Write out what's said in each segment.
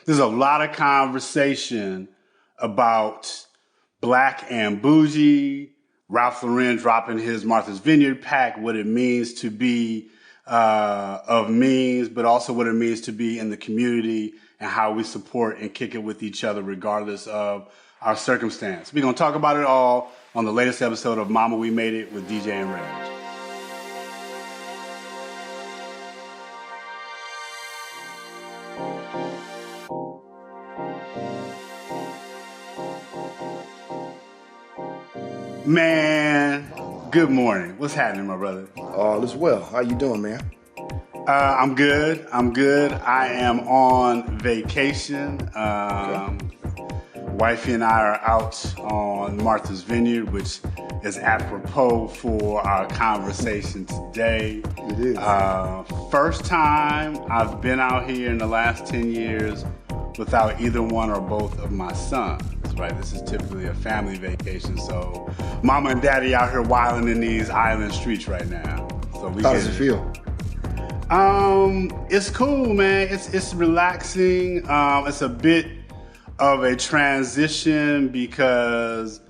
there's a lot of conversation about Black and Bougie, Ralph Lauren dropping his Martha's Vineyard pack, what it means to be of means, but also what it means to be in the community and how we support and kick it with each other regardless of our circumstance. We're going to talk about it all on the latest episode of Mama We Made It with DJ and Reg. Man, good morning. What's happening, my brother? All is well. How you doing, man? I'm good. I am on vacation. Wifey and I are out on Martha's Vineyard, which is apropos for our conversation today. It is. First time I've been out here in the last 10 years without either one or both of my sons, right? This is typically a family vacation, so mama and daddy out here wilding in these island streets right now. So How does it feel? It's cool, man. It's relaxing. It's a bit of a transition because,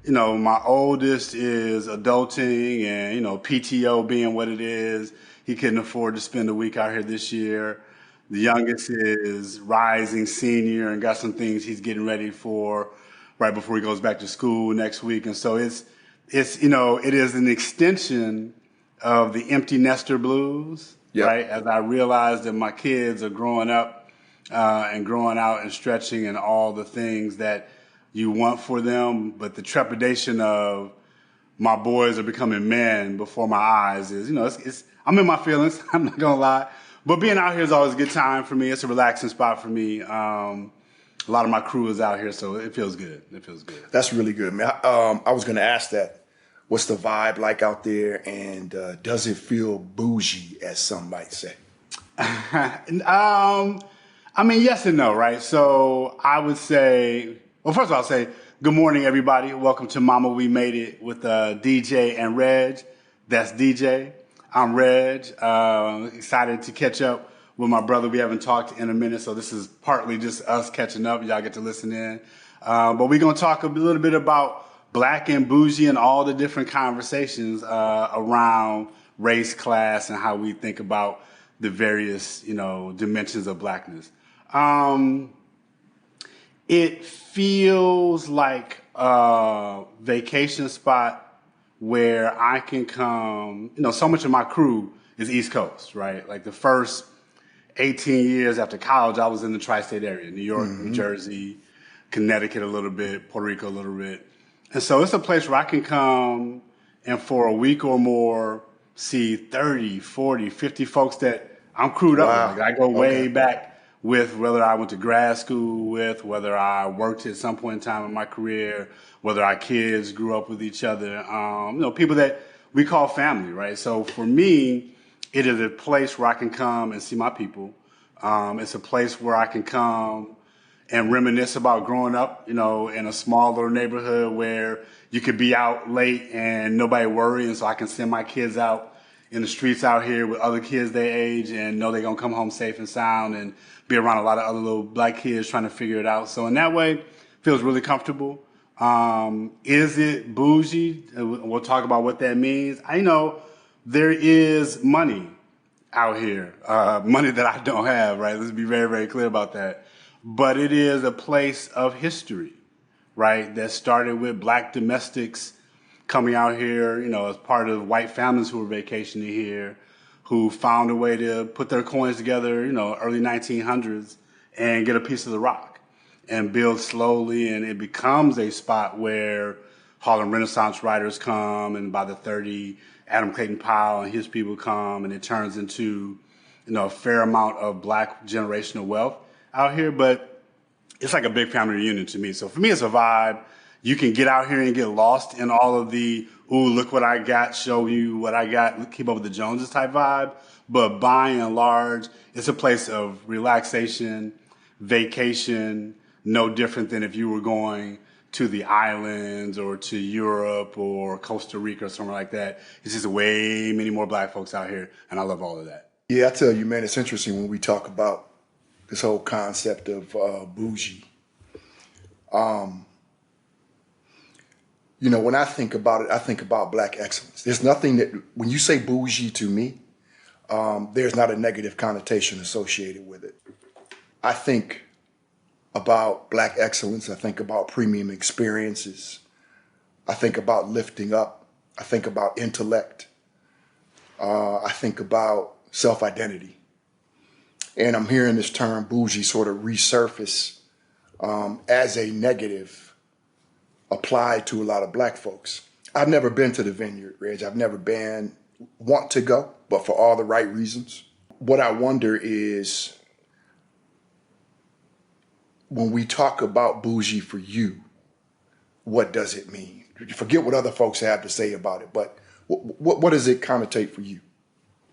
you know, my oldest is adulting and, you know, PTO being what it is. He couldn't afford to spend a week out here this year. The youngest is rising senior and got some things he's getting ready for right before he goes back to school next week. And so it's you know, it is an extension of the empty nester blues, Yep. right? As I realize that my kids are growing up and growing out and stretching and all the things that you want for them. But the trepidation of my boys are becoming men before my eyes is, you know, I'm in my feelings. I'm not going to lie. But being out here is always a good time for me. It's a relaxing spot for me. A lot of my crew is out here, so it feels good. That's really good, man. I was going to ask that. What's the vibe like out there, and does it feel bougie, as some might say? I mean, yes and no, right? So I would say, well, first of all, I'll say good morning, everybody. Welcome to Mama We Made It with DJ and Reg. That's DJ. I'm Reg. Excited to catch up with my brother. We haven't talked in a minute, so this is partly just us catching up. Y'all get to listen in. But we're going to talk a little bit about Black and Bougie and all the different conversations around race, class, and how we think about the various, you know, dimensions of Blackness. It feels like a vacation spot where I can come, you know, so much of my crew is East Coast, right? Like the first 18 years after college, I was in the tri-state area, New York, New Jersey, Connecticut a little bit, Puerto Rico a little bit. And so it's a place where I can come and for a week or more see 30, 40, 50 folks that I'm crewed up with. Like I go way back with whether I went to grad school with, whether I worked at some point in time in my career, whether our kids grew up with each other, you know, people that we call family, right? So for me, it is a place where I can come and see my people. It's a place where I can come and reminisce about growing up, you know, in a small little neighborhood where you could be out late and nobody worry. And so I can send my kids out in the streets out here with other kids their age and know they're going to come home safe and sound and be around a lot of other little Black kids trying to figure it out. So in that way, it feels really comfortable. Is it bougie? We'll talk about what that means. I know there is money out here, money that I don't have, right? Let's be very, very clear about that. But it is a place of history, right? That started with Black domestics coming out here, you know, as part of white families who were vacationing here, who found a way to put their coins together, you know, early 1900s and get a piece of the rock and build slowly. And it becomes a spot where Harlem Renaissance writers come, and by the 30s, Adam Clayton Powell and his people come, and it turns into, you know, a fair amount of Black generational wealth out here. But it's like a big family reunion to me. So for me, it's a vibe. You can get out here and get lost in all of the, ooh, look what I got, show you what I got, keep up with the Joneses type vibe. But by and large, it's a place of relaxation, vacation, no different than if you were going to the islands or to Europe or Costa Rica or somewhere like that. It's just way many more Black folks out here, and I love all of that. Yeah, I tell you, man, it's interesting when we talk about this whole concept of bougie. You know, when I think about it, I think about Black excellence. There's nothing that, when you say bougie to me, there's not a negative connotation associated with it. I think about Black excellence. I think about premium experiences. I think about lifting up. I think about intellect. I think about self-identity. And I'm hearing this term bougie sort of resurface as a negative applied to a lot of Black folks. I've never been to the Vineyard, Reg. I've never been, want to go, but for all the right reasons. What I wonder is, when we talk about bougie for you, what does it mean? Forget what other folks have to say about it, but what does it connotate for you?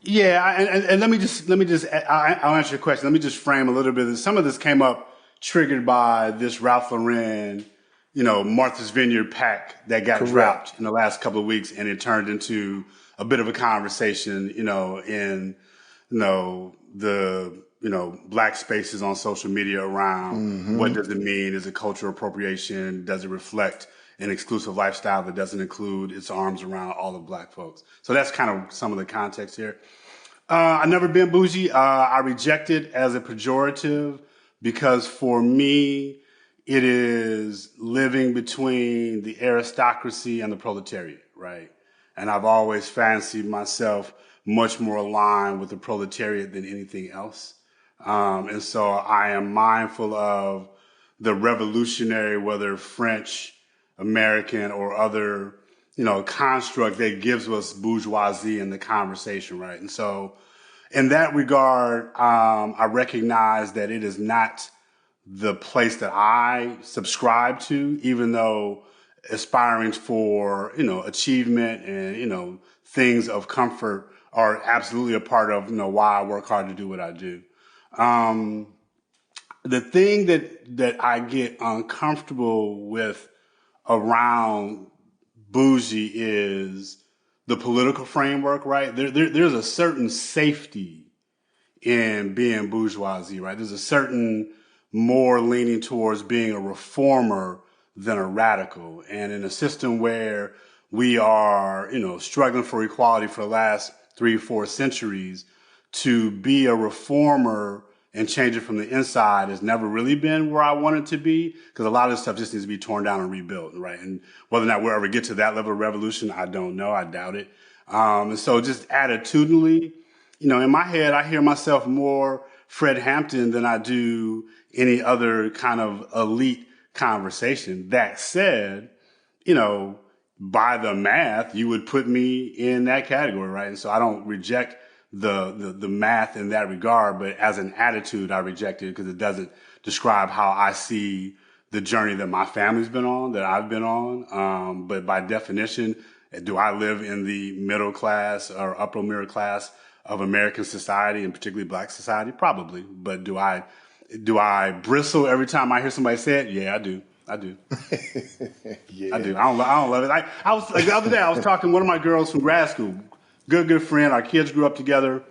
Yeah, and let me just I'll answer your question. Let me just frame a little bit. Some of this came up triggered by this Ralph Lauren, Martha's Vineyard pack that got dropped in the last couple of weeks, and it turned into a bit of a conversation, in the Black spaces on social media around what does it mean? Is it cultural appropriation? Does it reflect an exclusive lifestyle that doesn't include its arms around all of Black folks? So that's kind of some of the context here. I've never been bougie. I reject it as a pejorative because for me, it is living between the aristocracy and the proletariat, right? And I've always fancied myself much more aligned with the proletariat than anything else. And so I am mindful of the revolutionary, whether French, American, or other, construct that gives us bourgeoisie in the conversation, right? And so in that regard, I recognize that it is not the place that I subscribe to, even though aspiring for, achievement and, things of comfort are absolutely a part of, why I work hard to do what I do. The thing that I get uncomfortable with around bougie is the political framework, right? There's a certain safety in being bourgeoisie, right? There's a certain more leaning towards being a reformer than a radical. And in a system where we are, struggling for equality for the last 3 or 4 centuries, to be a reformer and change it from the inside has never really been where I want it to be, because a lot of this stuff just needs to be torn down and rebuilt, right? And whether or not we'll ever get to that level of revolution, I don't know. I doubt it. And so just attitudinally, in my head, I hear myself more Fred Hampton than I do any other kind of elite conversation. That said, by the math, you would put me in that category, right? And so I don't reject the math in that regard, but as an attitude, I reject it because it doesn't describe how I see the journey that my family's been on, that I've been on. But by definition, do I live in the middle class or upper middle class of American society, and particularly Black society? Probably. But do I bristle every time I hear somebody say it? Yeah, I do. Yeah. I do. I don't love it. I was like the other day, I was talking to one of my girls from grad school, good friend. Our kids grew up together.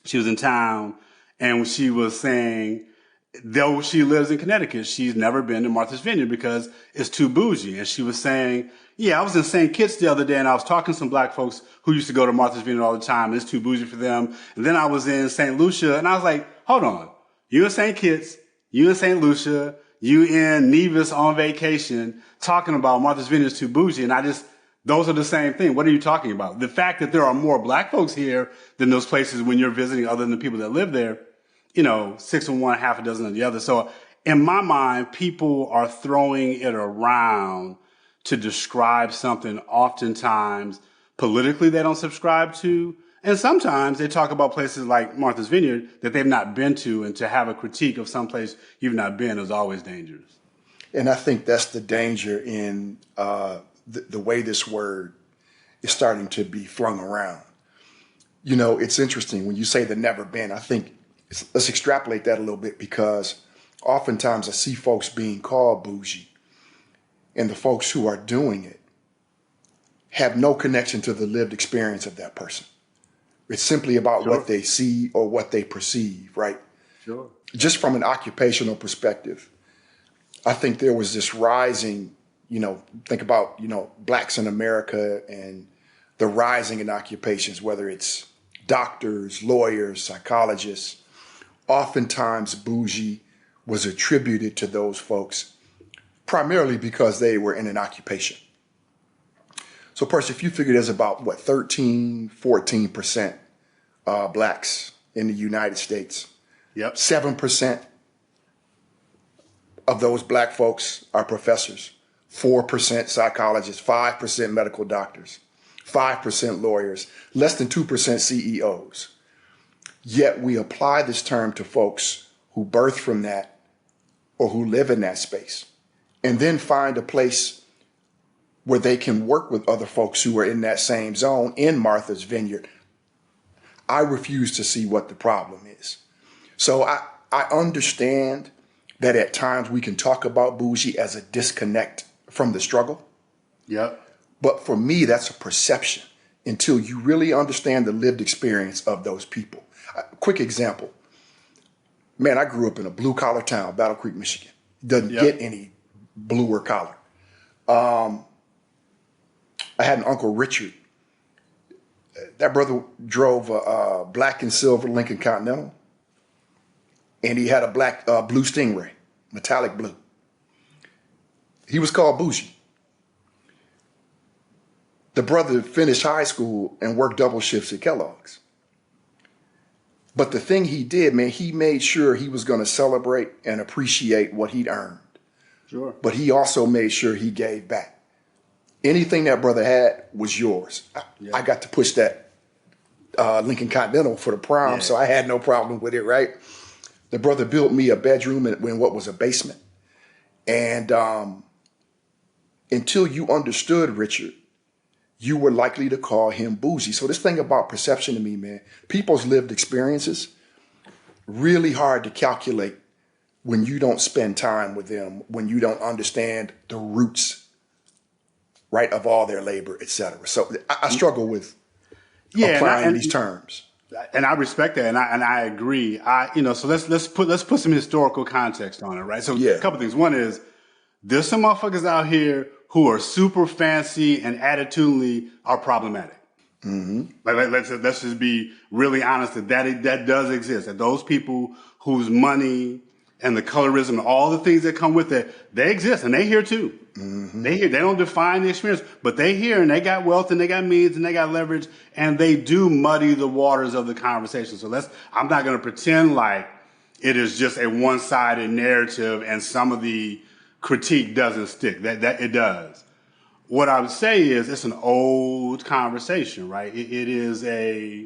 She was in town, and she was saying, though she lives in Connecticut, she's never been to Martha's Vineyard because it's too bougie. And she was saying, yeah, I was in St. Kitts the other day, and I was talking to some Black folks who used to go to Martha's Vineyard all the time, and it's too bougie for them. And then I was in St. Lucia, and I was like, hold on. You in St. Kitts, you in St. Lucia, you in Nevis on vacation, talking about Martha's Vineyard is too bougie. And those are the same thing. What are you talking about? The fact that there are more Black folks here than those places when you're visiting, other than the people that live there, 6 of one, half a dozen of the other. So in my mind, people are throwing it around to describe something oftentimes politically they don't subscribe to. And sometimes they talk about places like Martha's Vineyard that they've not been to, and to have a critique of some place you've not been is always dangerous. And I think that's the danger in the way this word is starting to be flung around. It's interesting when you say the never been. I think let's extrapolate that a little bit, because oftentimes I see folks being called bougie, and the folks who are doing it have no connection to the lived experience of that person. It's simply about what they see or what they perceive, right? Sure. Just from an occupational perspective, I think there was this rising, think about, blacks in America and the rising in occupations, whether it's doctors, lawyers, psychologists. Oftentimes, bougie was attributed to those folks primarily because they were in an occupation. So, Percy, if you figure there's about, 14% blacks in the United States. Yep. 7% of those black folks are professors, 4% psychologists, 5% medical doctors, 5% lawyers, less than 2% CEOs. Yet we apply this term to folks who birth from that or who live in that space and then find a place where they can work with other folks who are in that same zone in Martha's Vineyard. I refuse to see what the problem is. So I understand that at times we can talk about bougie as a disconnect from the struggle. Yep. But for me, that's a perception until you really understand the lived experience of those people. Quick example. Man, I grew up in a blue collar town, Battle Creek, Michigan. Doesn't get any bluer collar. I had an Uncle Richard. That brother drove a black and silver Lincoln Continental. And he had a black blue Stingray, metallic blue. He was called Bougie. The brother finished high school and worked double shifts at Kellogg's. But the thing he did, man, he made sure he was going to celebrate and appreciate what he'd earned. Sure. But he also made sure he gave back. Anything that brother had was yours. I got to push that Lincoln Continental for the prom, so I had no problem with it, right? The brother built me a bedroom in what was a basement. And until you understood Richard, you were likely to call him bougie. So this thing about perception to me, man, people's lived experiences, really hard to calculate when you don't spend time with them, when you don't understand the roots, right, of all their labor, et cetera. So I struggle with applying these terms. And I respect that, and I agree. So let's put some historical context on it, right? So a couple things. One is there's some motherfuckers out here who are super fancy and attitudinally are problematic. Mm-hmm. Like let's just be really honest that does exist. That those people whose money and the colorism and all the things that come with it, they exist and they here too. Mm-hmm. They don't define the experience, but they here and they got wealth and they got means and they got leverage and they do muddy the waters of the conversation. So I'm not going to pretend like it is just a one-sided narrative and some of the critique doesn't stick. That it does. What I would say is it's an old conversation, right? It is a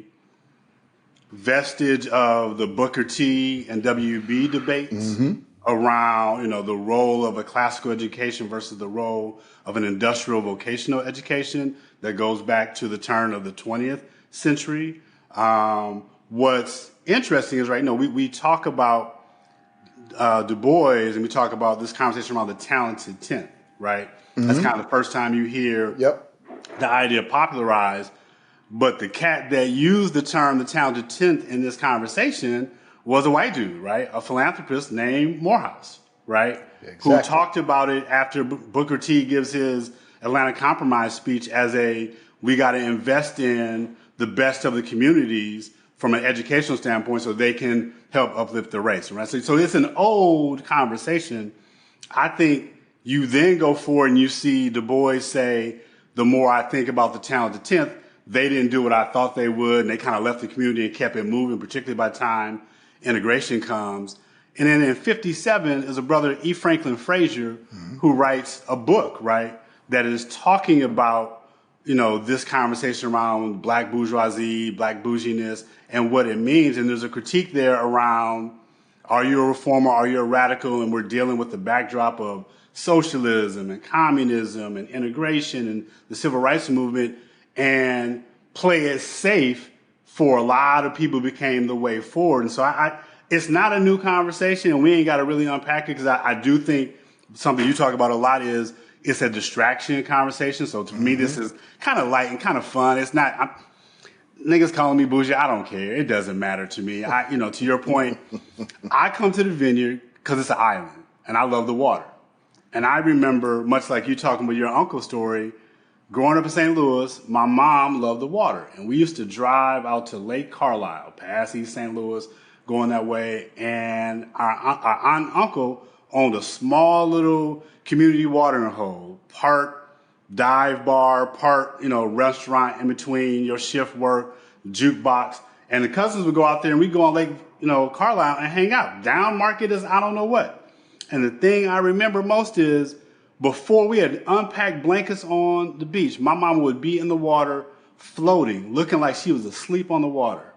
vestige of the Booker T and WB debates around, the role of a classical education versus the role of an industrial vocational education that goes back to the turn of the 20th century. What's interesting is, right, we talk about Du Bois and we talk about this conversation around the talented 10th, right? Mm-hmm. That's kind of the first time you hear the idea popularized. But the cat that used the term the talented 10th in this conversation was a white dude, right? A philanthropist named Morehouse, right? Exactly. Who talked about it after Booker T gives his Atlanta Compromise speech as we got to invest in the best of the communities from an educational standpoint so they can help uplift the race, right? So it's an old conversation. I think you then go forward and you see Du Bois say, the more I think about the talented 10th, they didn't do what I thought they would, and they kind of left the community and kept it moving, particularly by the time integration comes. And then in 1957 is a brother, E. Franklin Frazier, who writes a book, right, that is talking about, this conversation around black bourgeoisie, black bouginess, and what it means. And there's a critique there around, are you a reformer, are you a radical? And we're dealing with the backdrop of socialism and communism and integration and the civil rights movement, and play it safe for a lot of people became the way forward. And so it's not a new conversation, and we ain't got to really unpack it, because I do think something you talk about a lot is it's a distraction conversation. So to me, this is kind of light and kind of fun. It's not, niggas calling me bougie, I don't care. It doesn't matter to me. To your point, I come to the Vineyard because it's an island and I love the water. And I remember, much like you talking about your uncle's story, growing up in St. Louis, my mom loved the water. And we used to drive out to Lake Carlisle, past East St. Louis, going that way. And our aunt and uncle owned a small little community watering hole, part dive bar, part, restaurant in between your shift work, jukebox. And the cousins would go out there and we'd go on Lake, Carlisle and hang out. Down market is I don't know what. And the thing I remember most is before we had unpacked blankets on the beach, my mama would be in the water floating, looking like she was asleep on the water.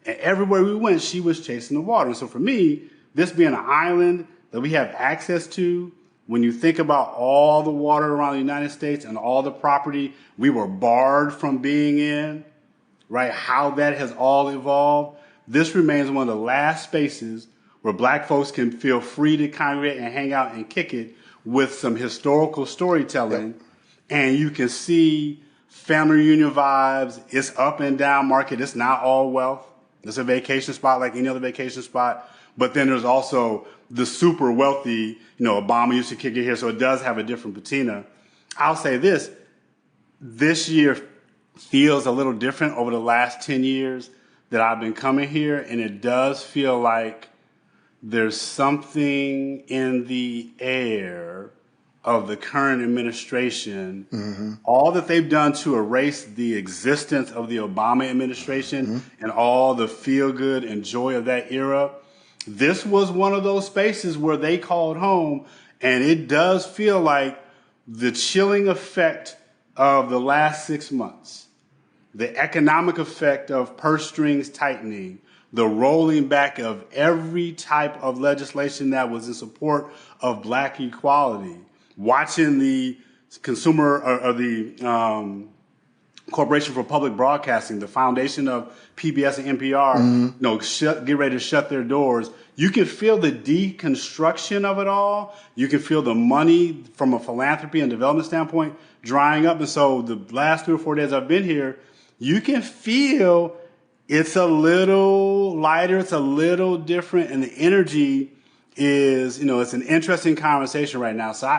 And everywhere we went, she was chasing the water. And so for me, this being an island that we have access to, when you think about all the water around the United States and all the property we were barred from being in, right, how that has all evolved, this remains one of the last spaces where black folks can feel free to congregate and hang out and kick it with some historical storytelling. Yep. And you can see family reunion vibes. It's up and down market. It's not all wealth. It's a vacation spot like any other vacation spot. But then there's also the super wealthy, Obama used to kick it here, so it does have a different patina. I'll say this year feels a little different over the last 10 years that I've been coming here, and it does feel like there's something in the air of the current administration, all that they've done to erase the existence of the Obama administration and all the feel good and joy of that era. This was one of those spaces where they called home, and it does feel like the chilling effect of the last 6 months, the economic effect of purse strings tightening, the rolling back of every type of legislation that was in support of black equality, watching the consumer or the Corporation for Public Broadcasting, the foundation of PBS and NPR, get ready to shut their doors. You can feel the deconstruction of it all. You can feel the money from a philanthropy and development standpoint drying up. And so the last 3 or 4 days I've been here, you can feel it's a little lighter, it's a little different, and the energy is, it's an interesting conversation right now. So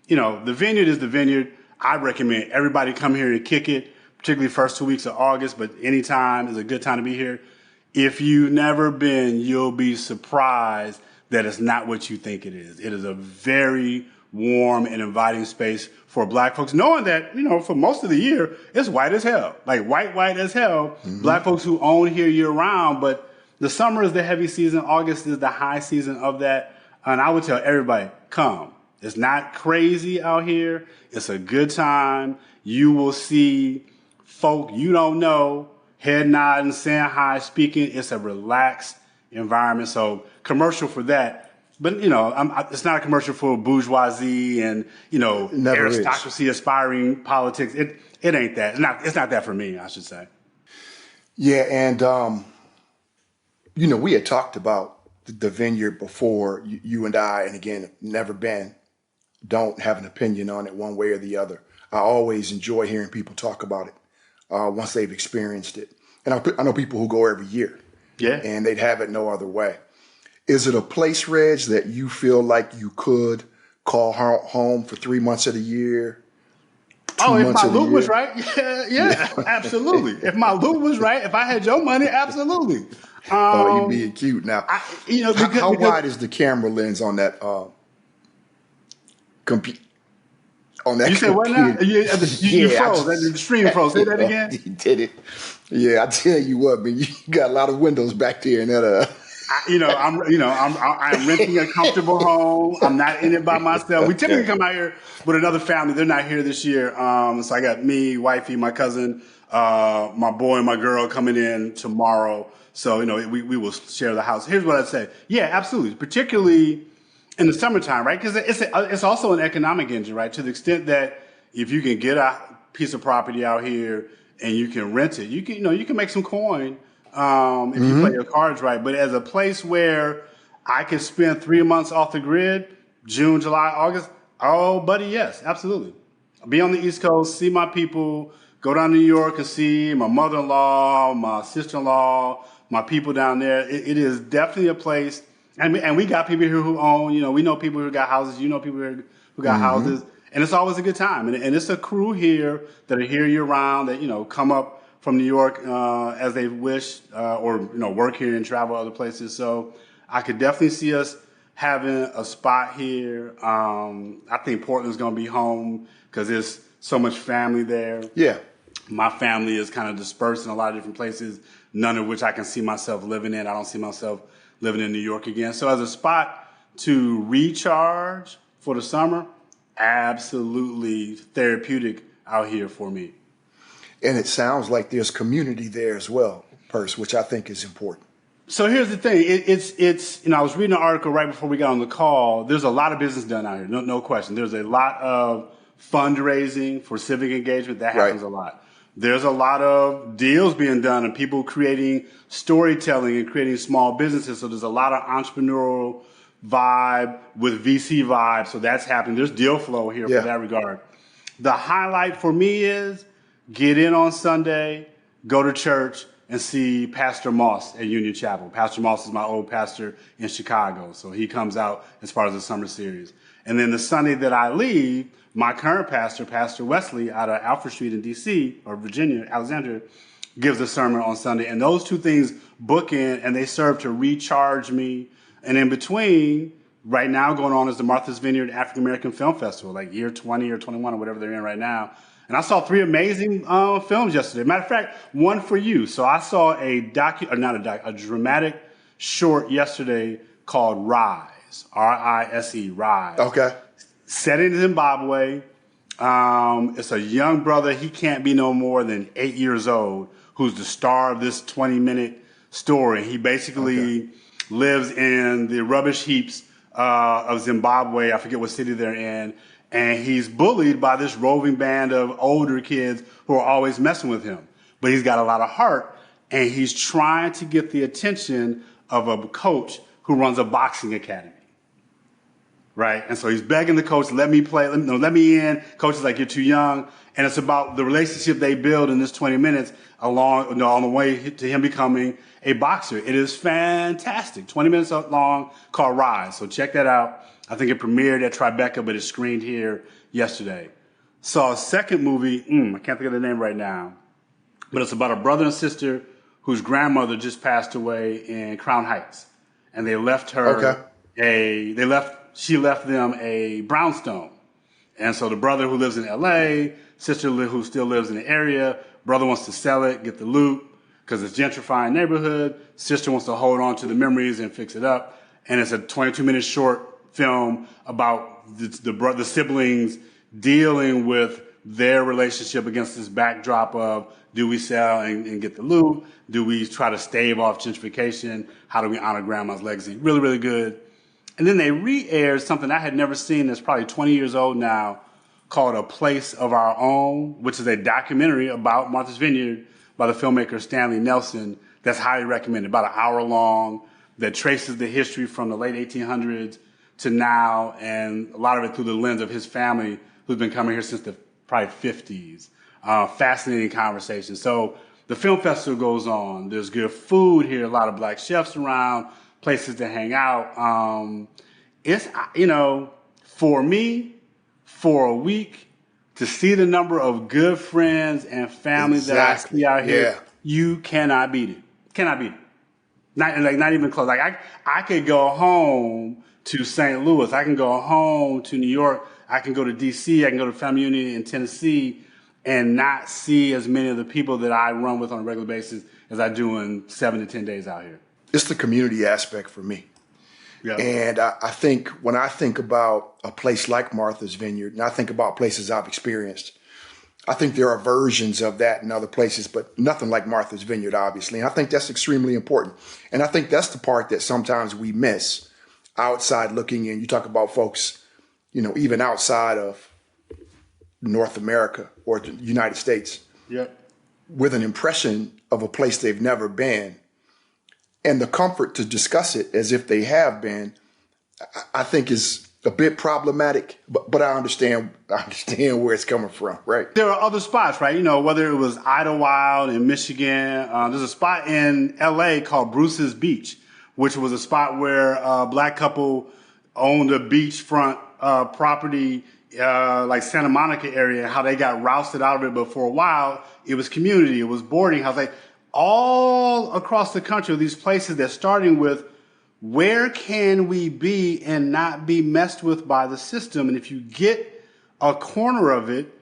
the Vineyard is the Vineyard. I recommend everybody come here and kick it, particularly first 2 weeks of August, but anytime is a good time to be here. If you've never been, you'll be surprised that it's not what you think it is. It is a very warm and inviting space for black folks, knowing that, for most of the year, it's white as hell, like white as hell. Black folks who own here year round, but the summer is the heavy season. August is the high season of that. And I would tell everybody, come. It's not crazy out here. It's a good time. You will see folk you don't know, head nodding, saying hi, speaking. It's a relaxed environment. So commercial for that. But, it's not a commercial for bourgeoisie and, aristocracy, aspiring politics. It ain't that. It's not that for me, I should say. Yeah. And, we had talked about the Vineyard before, you and I, and again, never been, don't have an opinion on it one way or the other. I always enjoy hearing people talk about it once they've experienced it. And I know people who go every year. Yeah. And they'd have it no other way. Is it a place, Reg, that you feel like you could call home for 3 months of the year? If my loot was right, yeah, absolutely. If my loot was right, if I had your money, absolutely. You being cute now. How wide is the camera lens on that computer? You said what now? You froze. The stream froze. Say that again. You did it. Yeah, I tell you what, man. You got a lot of windows back there, and that. I'm renting a comfortable home. I'm not in it by myself. We typically come out here with another family. They're not here this year. So I got me, wifey, my cousin, my boy, and my girl coming in tomorrow. So, we will share the house. Here's what I'd say. Yeah, absolutely. Particularly in the summertime, right? Because it's also an economic engine, right? To the extent that if you can get a piece of property out here and you can rent it, you can make some coin. If you play your cards right. But as a place where I can spend 3 months off the grid, June, July, August, oh, buddy, yes, absolutely. Be on the East Coast, see my people, go down to New York and see my mother-in-law, my sister-in-law, my people down there. It is definitely a place. And we got people here who own, we know people who got houses, people here who got houses. And it's always a good time. And it's a crew here that are here year-round that, come up from New York as they wish or, work here and travel other places. So I could definitely see us having a spot here. I think Portland's going to be home because there's so much family there. Yeah. My family is kind of dispersed in a lot of different places, none of which I can see myself living in. I don't see myself living in New York again. So as a spot to recharge for the summer, absolutely therapeutic out here for me. And it sounds like there's community there as well, Purse, which I think is important. So here's the thing. It's I was reading an article right before we got on the call. There's a lot of business done out here, no question. There's a lot of fundraising for civic engagement. That happens a lot. There's a lot of deals being done and people creating storytelling and creating small businesses. So there's a lot of entrepreneurial vibe with VC vibe. So that's happening. There's deal flow here for that regard. The highlight for me is get in on Sunday, go to church, and see Pastor Moss at Union Chapel. Pastor Moss is my old pastor in Chicago. So he comes out as part of the summer series. And then the Sunday that I leave, my current pastor, Pastor Wesley, out of Alfred Street in D.C. or Virginia, Alexandria, gives a sermon on Sunday. And those two things bookend, and they serve to recharge me. And in between, right now going on is the Martha's Vineyard African American Film Festival, like year 20 or 21 or whatever they're in right now. And I saw 3 amazing films yesterday. Matter of fact, one for you. So I saw a dramatic short yesterday called Rise, R-I-S-E, Rise. Okay. Set in Zimbabwe. It's a young brother. He can't be no more than 8 years old, who's the star of this 20-minute story. He basically lives in the rubbish heaps of Zimbabwe. I forget what city they're in. And he's bullied by this roving band of older kids who are always messing with him. But he's got a lot of heart, and he's trying to get the attention of a coach who runs a boxing academy. Right? And so he's begging the coach, let me play, let me in. Coach is like, you're too young. And it's about the relationship they build in this 20 minutes on the way to him becoming a boxer. It is fantastic. 20 minutes long, called Rise. So check that out. I think it premiered at Tribeca, but it screened here yesterday. Saw a second movie, I can't think of the name right now, but it's about a brother and sister whose grandmother just passed away in Crown Heights. And they left her she left them a brownstone. And so the brother who lives in LA, sister who still lives in the area, brother wants to sell it, get the loot, because it's gentrifying neighborhood. Sister wants to hold on to the memories and fix it up. And it's a 22-minute short film about the siblings dealing with their relationship against this backdrop of, do we sell and get the loot? Do we try to stave off gentrification? How do we honor grandma's legacy? Really, really good. And then they re-aired something I had never seen that's probably 20 years old now, called A Place of Our Own, which is a documentary about Martha's Vineyard by the filmmaker Stanley Nelson that's highly recommended, about an hour long, that traces the history from the late 1800s to now, and a lot of it through the lens of his family, who's been coming here since the probably 50s. Fascinating conversation. So the film festival goes on. There's good food here, a lot of black chefs around, places to hang out. It's, for me, for a week, to see the number of good friends and family that I see out here, you cannot beat it. Cannot beat it. Not even close. Like I could go home to St. Louis. I can go home to New York. I can go to D.C. I can go to Family Union in Tennessee and not see as many of the people that I run with on a regular basis as I do in 7 to 10 days out here. It's the community aspect for me. Yeah. And I think when I think about a place like Martha's Vineyard, and I think about places I've experienced, I think there are versions of that in other places, but nothing like Martha's Vineyard, obviously. And I think that's extremely important. And I think that's the part that sometimes we miss outside looking in. You talk about folks, even outside of North America or the United States, with an impression of a place they've never been. And the comfort to discuss it as if they have been, I think is a bit problematic, but I understand where it's coming from, right? There are other spots, right? Whether it was Idlewild in Michigan, there's a spot in LA called Bruce's Beach, which was a spot where a black couple owned a beachfront property, like Santa Monica area, how they got rousted out of it. But for a while, it was community, it was boarding house. Like all across the country, these places that starting with, where can we be and not be messed with by the system? And if you get a corner of it,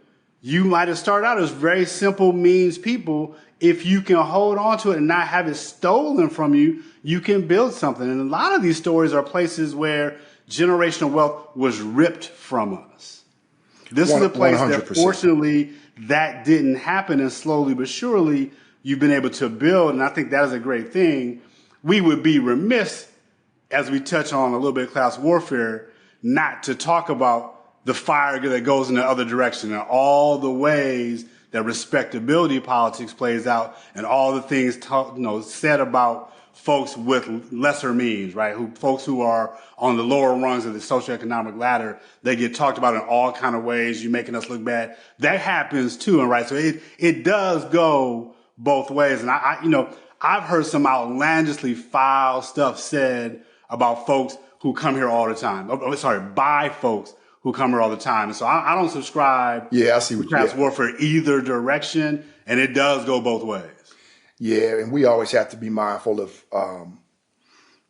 you might have started out as very simple means people. If you can hold on to it and not have it stolen from you, you can build something. And a lot of these stories are places where generational wealth was ripped from us. This is a place 100%. That fortunately that didn't happen, and slowly but surely you've been able to build. And I think that is a great thing. We would be remiss, as we touch on a little bit of class warfare, not to talk about the fire that goes in the other direction and all the ways that respectability politics plays out and all the things said about folks with lesser means, right? Folks who are on the lower rungs of the socioeconomic ladder, they get talked about in all kind of ways. You're making us look bad. That happens too, and right? So it does go both ways. And I've heard some outlandishly foul stuff said about folks who come here all the time. By folks who come here all the time. And so I don't subscribe I see what to class warfare either direction, and it does go both ways. Yeah, and we always have to be mindful of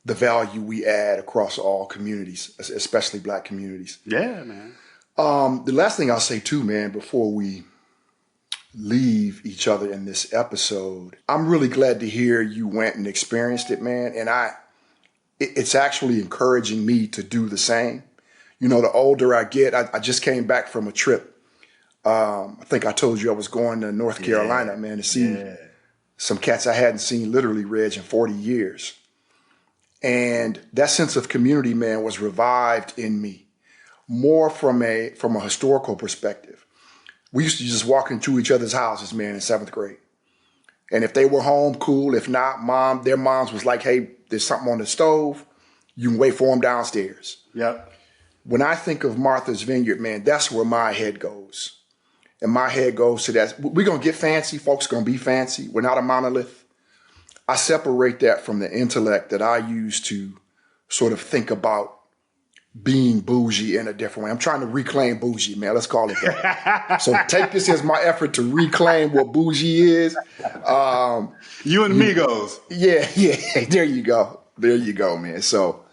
the value we add across all communities, especially black communities. Yeah, man. The last thing I'll say too, man, before we leave each other in this episode, I'm really glad to hear you went and experienced it, man. And it's actually encouraging me to do the same. The older I get, I just came back from a trip. I think I told you I was going to North Carolina, man, to see some cats I hadn't seen literally, Reg, in 40 years. And that sense of community, man, was revived in me more from a historical perspective. We used to just walk into each other's houses, man, in 7th grade. And if they were home, cool. If not, their moms was like, hey, there's something on the stove. You can wait for them downstairs. Yep. When I think of Martha's Vineyard, man, that's where my head goes. And my head goes to that. We're going to get fancy. Folks going to be fancy. We're not a monolith. I separate that from the intellect that I use to sort of think about being bougie in a different way. I'm trying to reclaim bougie, man. Let's call it that. So take this as my effort to reclaim what bougie is. You and amigos. Yeah. There you go, man. So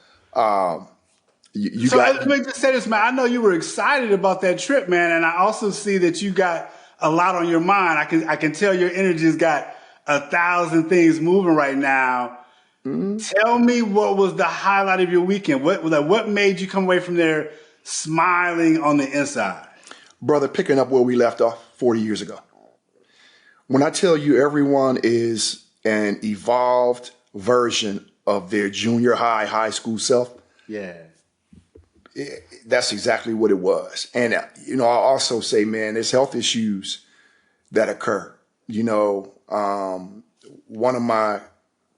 let me just say this, man. I know you were excited about that trip, man, and I also see that you got a lot on your mind. I can tell your energy's got 1,000 things moving right now. Mm-hmm. Tell me what was the highlight of your weekend? What made you come away from there smiling on the inside? Brother, picking up where we left off 40 years ago. When I tell you everyone is an evolved version of their junior high school self. Yeah. That's exactly what it was. And, I'll also say, man, there's health issues that occur. One of my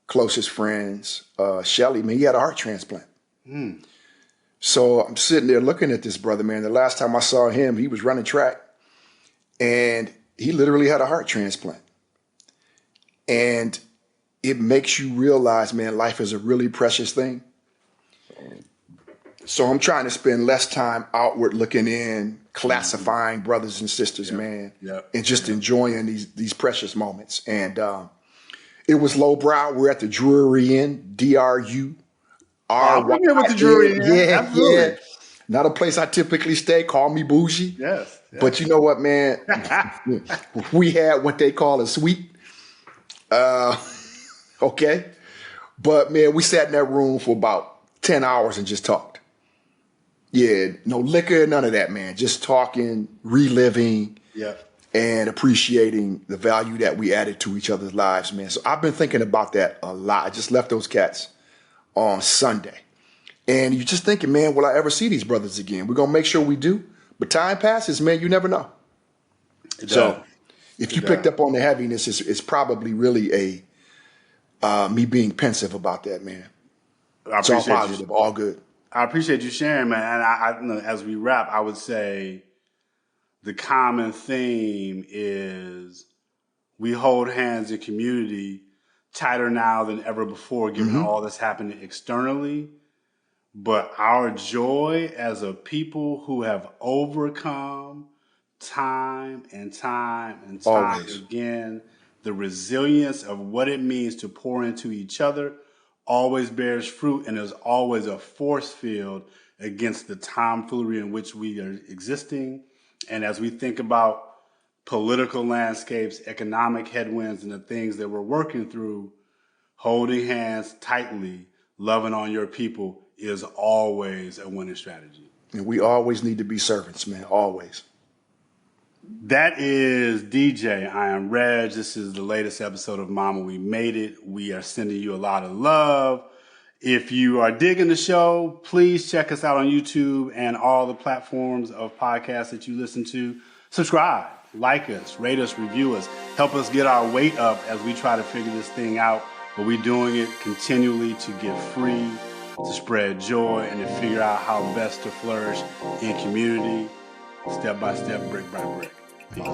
closest friends, Shelly, man, he had a heart transplant. Mm. So I'm sitting there looking at this brother, man. The last time I saw him, he was running track. And he literally had a heart transplant. And it makes you realize, man, life is a really precious thing. So I'm trying to spend less time outward looking in, classifying brothers and sisters, man, and just enjoying these precious moments. And it was lowbrow. We're at the Drury Inn, DRU. I'm here with the Drury Inn. Yeah, absolutely. Yeah. Not a place I typically stay. Call me bougie. Yes. But you know what, man? We had what they call a suite. Okay. But, man, we sat in that room for about 10 hours and just talked. Yeah, no liquor, none of that, man. Just talking, reliving, and appreciating the value that we added to each other's lives, man. So I've been thinking about that a lot. I just left those cats on Sunday. And you're just thinking, man, will I ever see these brothers again? We're going to make sure we do. But time passes, man, you never know. So if you picked up on the heaviness, it's probably really me being pensive about that, man. I appreciate it's all positive, all good. I appreciate you sharing, man. And I, as we wrap, I would say the common theme is we hold hands in community tighter now than ever before, given all that's happening externally. But our joy as a people who have overcome time and time and time Always. again, the resilience of what it means to pour into each other always bears fruit, and there's always a force field against the tomfoolery in which we are existing. And as we think about political landscapes, economic headwinds, and the things that we're working through, holding hands tightly, loving on your people is always a winning strategy. And we always need to be servants, man, always. That is DJ. I am Reg. This is the latest episode of Mama We Made It. We are sending you a lot of love. If you are digging the show, please check us out on YouTube and all the platforms of podcasts that you listen to. Subscribe, like us, rate us, review us. Help us get our weight up as we try to figure this thing out. But we're doing it continually to get free, to spread joy, and to figure out how best to flourish in community, step by step, brick by brick. Peace.